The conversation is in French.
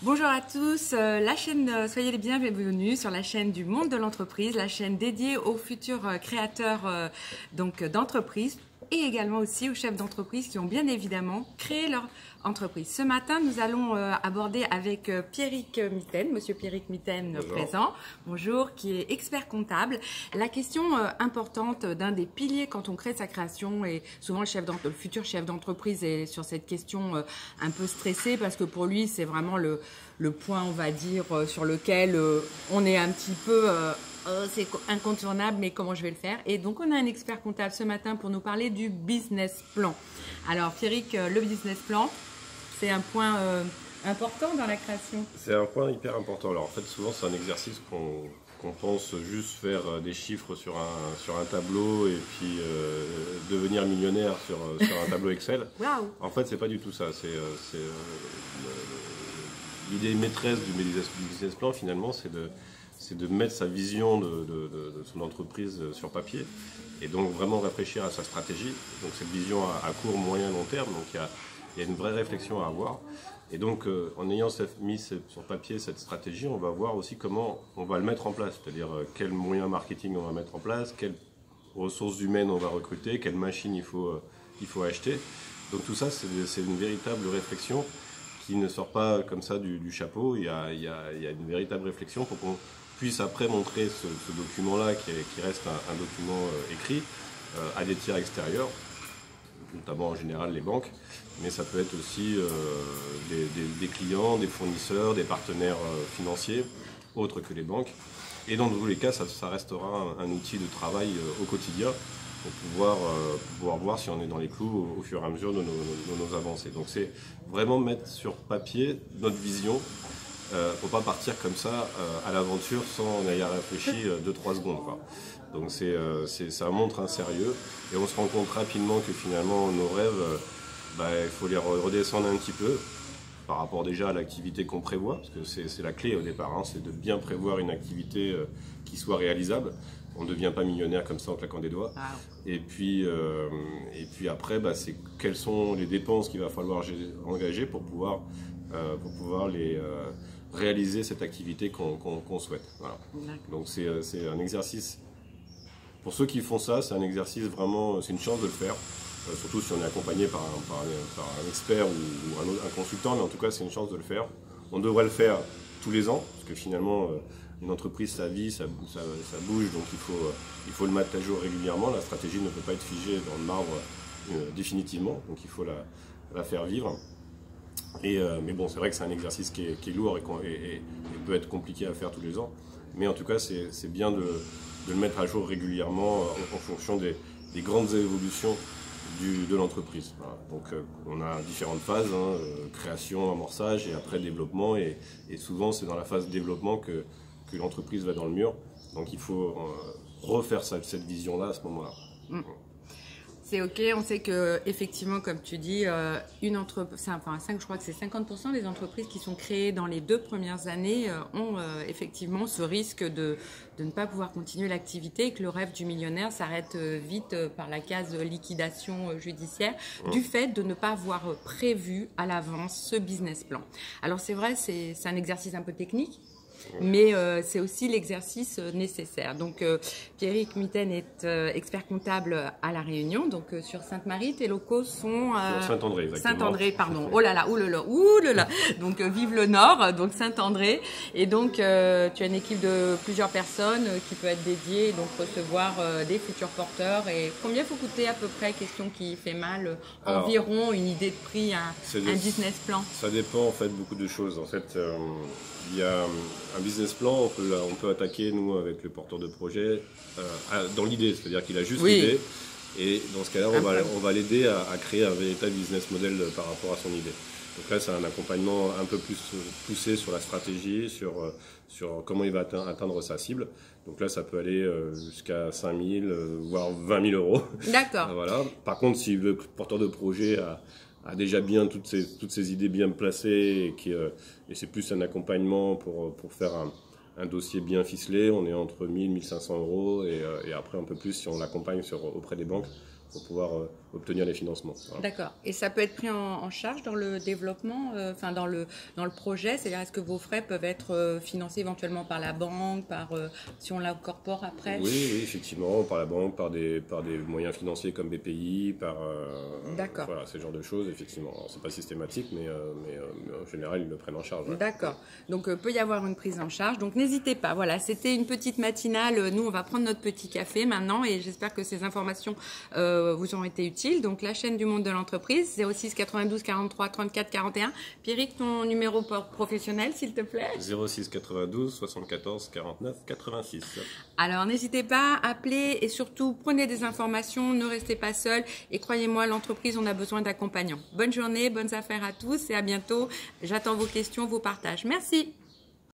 Bonjour à tous, soyez les bienvenus sur la chaîne du monde de l'entreprise, la chaîne dédiée aux futurs créateurs d'entreprises et également aussi aux chefs d'entreprise qui ont bien évidemment créé leur entreprise. Ce matin, nous allons aborder avec Pierrick Mitten, monsieur Pierrick Mitten présent, bonjour, qui est expert comptable. La question importante d'un des piliers quand on crée sa création, et souvent le futur chef d'entreprise est sur cette question un peu stressé parce que pour lui, c'est vraiment le point, on va dire, sur lequel on est un petit peu... c'est incontournable, mais comment je vais le faire? Et donc, on a un expert comptable ce matin pour nous parler du business plan. Alors, Pierrick, le business plan, c'est un point important dans la création. C'est un point hyper important. Alors, en fait, souvent, c'est un exercice qu'on pense juste faire des chiffres sur un tableau et puis devenir millionnaire sur un tableau Excel. Waouh! En fait, c'est pas du tout ça. L'idée maîtresse du business plan, finalement, c'est de mettre sa vision de son entreprise sur papier et donc vraiment réfléchir à sa stratégie. Donc cette vision à court, moyen, long terme, donc il y a une vraie réflexion à avoir. Et donc en ayant mis sur papier cette stratégie, on va voir aussi comment on va le mettre en place, c'est-à-dire quels moyens marketing on va mettre en place, quelles ressources humaines on va recruter, quelles machines il faut acheter. Donc tout ça, c'est une véritable réflexion qui ne sort pas comme ça du chapeau. Il y a une véritable réflexion pour qu'on puisse après montrer ce document-là, qui reste un document écrit, à des tiers extérieurs, notamment en général les banques, mais ça peut être aussi des clients, des fournisseurs, des partenaires financiers, autres que les banques. Et dans tous les cas, ça restera un outil de travail au quotidien pour pouvoir voir si on est dans les clous au fur et à mesure de nos avancées. Donc c'est vraiment mettre sur papier notre vision. Faut pas partir comme ça à l'aventure sans en ayant réfléchi 2-3 secondes, quoi. Donc ça montre un sérieux et on se rend compte rapidement que finalement nos rêves, il faut les redescendre un petit peu par rapport déjà à l'activité qu'on prévoit, parce que c'est la clé au départ, hein, c'est de bien prévoir une activité qui soit réalisable. On ne devient pas millionnaire comme ça en claquant des doigts. Wow. Et puis après, c'est quelles sont les dépenses qu'il va falloir engager pour pouvoir réaliser cette activité qu'on souhaite. Voilà. Donc c'est un exercice, pour ceux qui font ça, c'est un exercice vraiment, c'est une chance de le faire, surtout si on est accompagné par un expert ou un consultant, mais en tout cas c'est une chance de le faire. On devrait le faire tous les ans, parce que finalement une entreprise, ça vit, ça bouge, donc il faut le mettre à jour régulièrement. La stratégie ne peut pas être figée dans le marbre définitivement, donc il faut la faire vivre. Mais bon, c'est vrai que c'est un exercice qui est lourd et peut être compliqué à faire tous les ans. Mais en tout cas, c'est bien de le mettre à jour régulièrement en fonction des grandes évolutions de l'entreprise. Voilà. Donc on a différentes phases, hein, création, amorçage et après développement. Et souvent, c'est dans la phase développement que l'entreprise va dans le mur. Donc il faut refaire cette vision-là à ce moment-là. C'est ok, on sait que effectivement, comme tu dis, je crois que c'est 50% des entreprises qui sont créées dans les 2 premières années ont effectivement ce risque de ne pas pouvoir continuer l'activité et que le rêve du millionnaire s'arrête vite par la case liquidation judiciaire du fait de ne pas avoir prévu à l'avance ce business plan. Alors c'est vrai, c'est un exercice un peu technique, mais c'est aussi l'exercice nécessaire. Donc Pierrick Mitten est expert comptable à La Réunion, donc sur Sainte-Marie. Tes locaux sont sur Saint-André, exactement. Saint-André, pardon. Oh là là, oulala. Donc vive le Nord, donc Saint-André. Et donc tu as une équipe de plusieurs personnes qui peut être dédiée, donc recevoir des futurs porteurs. Et combien faut coûter à peu près, question qui fait mal, environ une idée de prix, un business plan? Ça dépend en fait beaucoup de choses. En fait, il y a un business plan, on peut attaquer, nous, avec le porteur de projet, dans l'idée, c'est-à-dire qu'il a juste l'idée, et dans ce cas-là, on va l'aider à créer un véritable business model par rapport à son idée. Donc là, c'est un accompagnement un peu plus poussé sur la stratégie, sur comment il va atteindre sa cible. Donc là, ça peut aller jusqu'à 5 000, voire 20 000 euros. D'accord. Voilà. Par contre, si le porteur de projet a déjà bien toutes ces idées bien placées et c'est plus un accompagnement pour faire un dossier bien ficelé, on est entre 1 000 et 1 500 euros et après un peu plus si on l'accompagne auprès des banques pour pouvoir obtenir les financements. Voilà. D'accord. Et ça peut être pris en charge dans le développement, enfin dans le projet, c'est-à-dire est-ce que vos frais peuvent être financés éventuellement par la banque, si on l'incorpore après? Oui, effectivement, par la banque, par des moyens financiers comme BPI, D'accord. Voilà, ce genre de choses, effectivement. C'est pas systématique, mais en général, ils le prennent en charge. Ouais. D'accord. Donc, peut y avoir une prise en charge. Donc, n'hésitez pas. Voilà, c'était une petite matinale. Nous, on va prendre notre petit café maintenant et j'espère que ces informations vous ont été utiles. Donc, la chaîne du monde de l'entreprise, 06 92 43 34 41. Pierrick, ton numéro professionnel, s'il te plaît. 06 92 74 49 86. Alors, n'hésitez pas, appelez et surtout, prenez des informations, ne restez pas seul. Et croyez-moi, l'entreprise, on a besoin d'accompagnants. Bonne journée, bonnes affaires à tous et à bientôt. J'attends vos questions, vos partages. Merci.